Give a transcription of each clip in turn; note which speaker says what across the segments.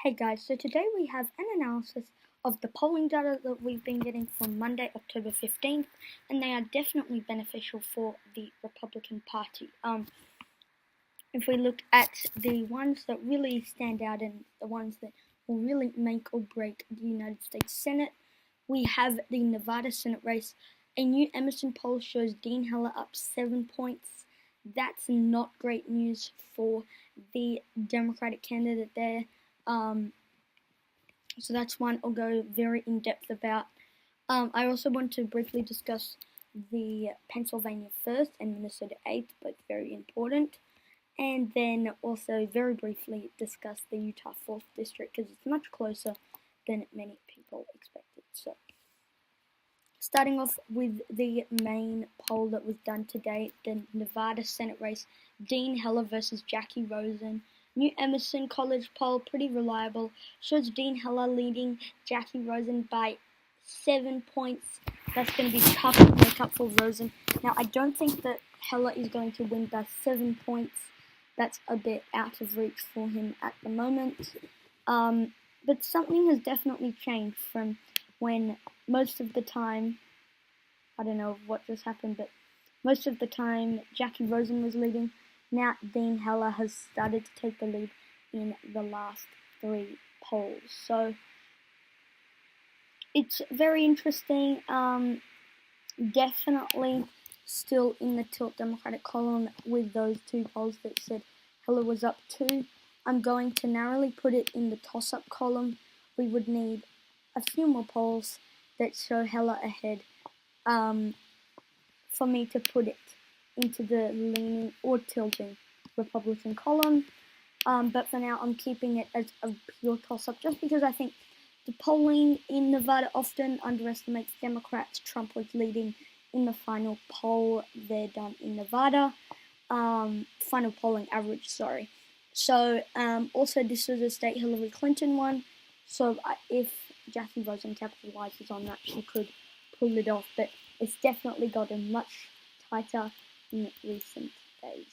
Speaker 1: Hey guys, so today we have an analysis of the polling data that we've been getting from Monday, October 15th, and they are definitely beneficial for the Republican Party. If we look at the ones that really stand out and the ones that will really make or break the United States Senate, we have the Nevada Senate race. A new Emerson poll shows Dean Heller up 7 points. That's not great news for the Democratic candidate there. So that's one I'll go very in depth about. I also want to briefly discuss the Pennsylvania 1st and Minnesota 8th, both very important. And then also very briefly discuss the Utah 4th district because it's much closer than many people expected. So, starting off with the main poll that was done today, the Nevada Senate race, Dean Heller versus Jackie Rosen. New Emerson College poll, pretty reliable, shows Dean Heller leading Jackie Rosen by 7 points. That's going to be tough to make up for Rosen. Now, I don't think that Heller is going to win by 7 points. That's a bit out of reach for him at the moment. But something has definitely changed from when most of the time, I don't know what just happened, but most of the time Jackie Rosen was leading. Now Dean Heller has started to take the lead in the last 3 polls. So it's very interesting. Definitely still in the tilt Democratic column with those 2 polls that said Heller was up 2. I'm going to narrowly put it in the toss-up column. We would need a few more polls that show Heller ahead for me to put it into the leaning or tilting Republican column. But for now, I'm keeping it as a pure toss-up just because I think the polling in Nevada often underestimates Democrats. Trump was leading in the final poll they're done in Nevada. Final polling average, sorry. So, also this was a state Hillary Clinton won. So if Jackie Rosen capitalizes on that, she could pull it off. But it's definitely gotten much tighter in recent days.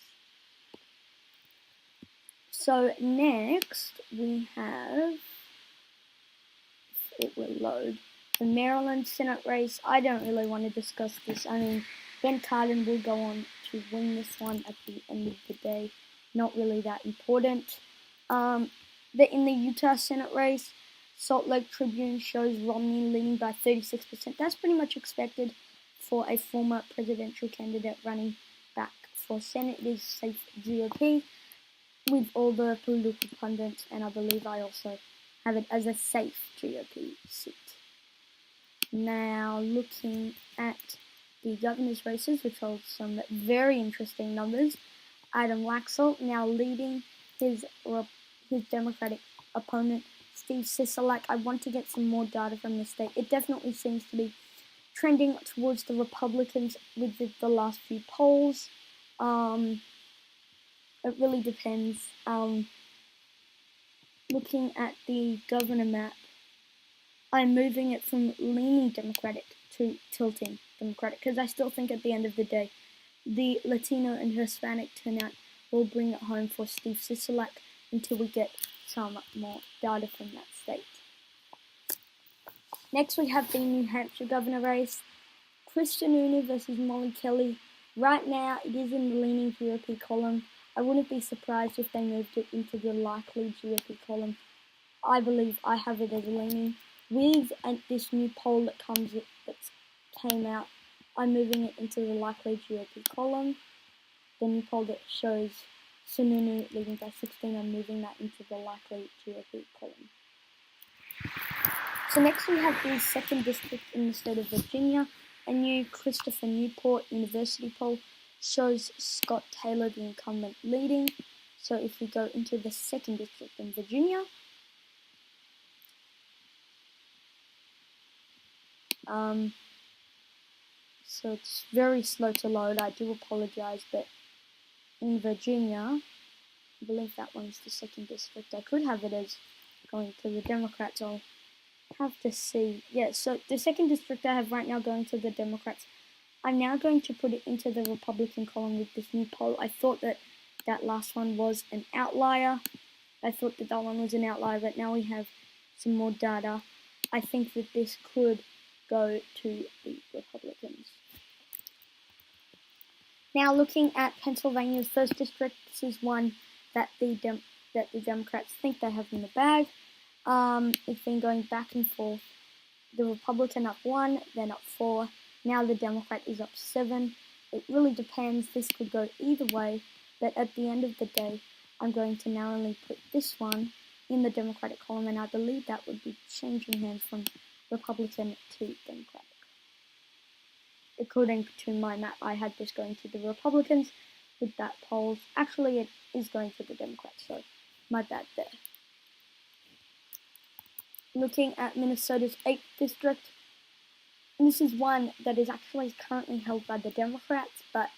Speaker 1: So next we have, it will load, the Maryland Senate race. I don't really want to discuss this. I mean, Ben Cardin will go on to win this one at the end of the day. Not really that important. In the Utah Senate race, Salt Lake Tribune shows Romney leading by 36%. That's pretty much expected for a former presidential candidate running back for Senate. It is safe GOP with all the political pundits, and I believe I also have it as a safe GOP seat. Now, looking at the governor's races, which hold some very interesting numbers. Adam Laxalt now leading his Democratic opponent, Steve Sisolak. I want to get some more data from the state. It definitely seems to be trending towards the Republicans with the last few polls. It really depends. Looking at the governor map, I'm moving it from leaning Democratic to tilting Democratic because I still think at the end of the day, the Latino and Hispanic turnout will bring it home for Steve Sisolak until we get some more data from that state. Next, we have the New Hampshire governor race. Krista Sununu versus Molly Kelly. Right now, it is in the leaning GOP column. I wouldn't be surprised if they moved it into the likely GOP column. I believe I have it as leaning. With this new poll that came out, I'm moving it into the likely GOP column. The new poll that shows Sununu leading by 16, I'm moving that into the likely GOP column. So next we have the 2nd district in the state of Virginia. A new Christopher Newport University poll shows Scott Taylor, the incumbent, leading. So if we go into the 2nd district in Virginia, so it's very slow to load. I do apologize, but in Virginia, I believe that one's the 2nd district. I could have it as going to the Democrats. I'll have to see. Yeah, so the 2nd district I have right now going to the Democrats. I'm now going to put it into the Republican column with this new poll. I thought that last one was an outlier. I thought that that one was an outlier, but now we have some more data. I think that this could go to the Republicans. Now, looking at Pennsylvania's first district, this is one that the Democrats think they have in the bag. It's been going back and forth. The Republican up 1, then up 4. Now the Democrat is up 7. It really depends. This could go either way, but at the end of the day, I'm going to narrowly put this one in the Democratic column, and I believe that would be changing hands from Republican to Democratic. According to my map, I had this going to the Republicans with that polls. Actually, it is going to the Democrats, so my bad there. Looking at Minnesota's 8th district, this is one that is actually currently held by the Democrats, but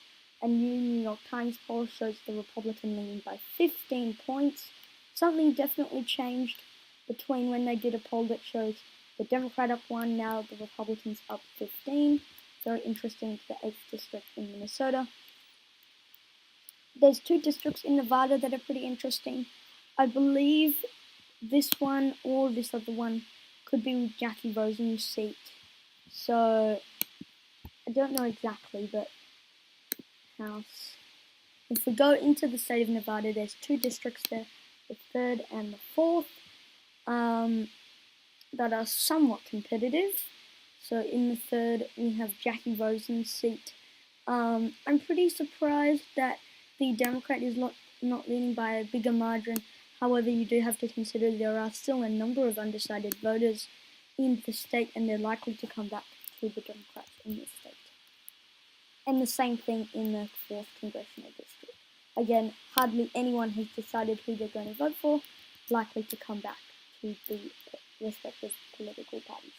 Speaker 1: a New York Times poll shows the Republican leading by 15 points. Something definitely changed between when they did a poll that shows the Democrat up 1, now the Republicans up 15. Very interesting to the 8th district in Minnesota. There's 2 districts in Nevada that are pretty interesting. I believe this one or this other one could be with Jackie Rosen's seat. So, I don't know exactly, but House. If we go into the state of Nevada, there's 2 districts there, the 3rd and the 4th, that are somewhat competitive. So in the 3rd, we have Jackie Rosen's seat. I'm pretty surprised that the Democrat is not leading by a bigger margin. However, you do have to consider there are still a number of undecided voters in the state, and they're likely to come back to the Democrats in this state. And the same thing in the 4th congressional district. Again, hardly anyone has decided who they're going to vote for, likely to come back to the respective political parties.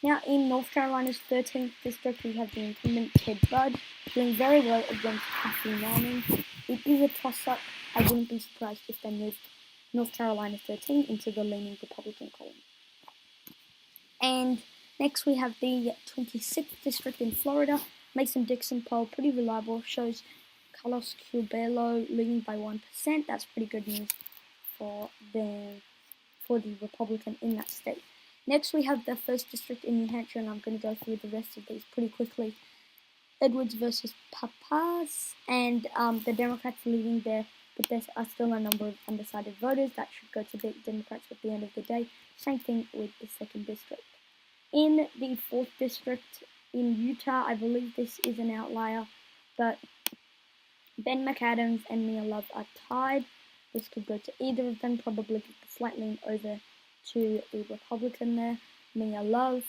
Speaker 1: Now, in North Carolina's 13th district, we have the incumbent Ted Budd doing very well against Kathy Manning. It is a toss-up. I wouldn't be surprised if they moved North Carolina 13 into the leaning Republican column. And next we have the 26th district in Florida. Mason-Dixon poll, pretty reliable, shows Carlos Curbelo leading by 1%. That's pretty good news for the Republican in that state. Next, we have the 1st district in New Hampshire, and I'm going to go through the rest of these pretty quickly. Edwards versus Pappas, and the Democrats leading there, but there are still a number of undecided voters that should go to the Democrats at the end of the day. Same thing with the 2nd district. In the 4th district in Utah, I believe this is an outlier, but Ben McAdams and Mia Love are tied. This could go to either of them, probably slightly over to the Republican there, Mia Love.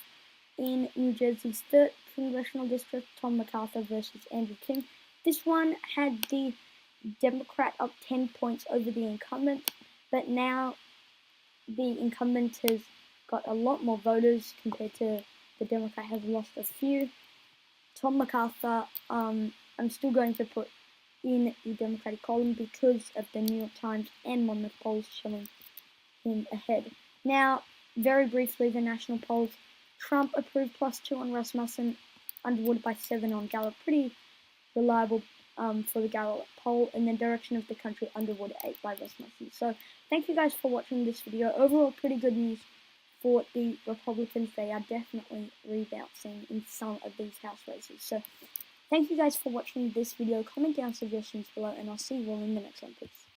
Speaker 1: In New Jersey's 3rd congressional district, Tom MacArthur versus Andrew King. This one had the Democrat up 10 points over the incumbent, but now the incumbent has got a lot more voters compared to the Democrat has lost a few. Tom MacArthur, I'm still going to put in the Democratic column because of the New York Times and Monmouth polls showing him ahead. Now, very briefly, the national polls. Trump approved +2 on Rasmussen, Underwood by 7 on Gallup. Pretty reliable for the Gallup poll. And then direction of the country, Underwood 8 by Rasmussen. So, thank you guys for watching this video. Overall, pretty good news for the Republicans. They are definitely rebouncing in some of these House races. So, thank you guys for watching this video. Comment down suggestions below, and I'll see you all in the next one. Peace.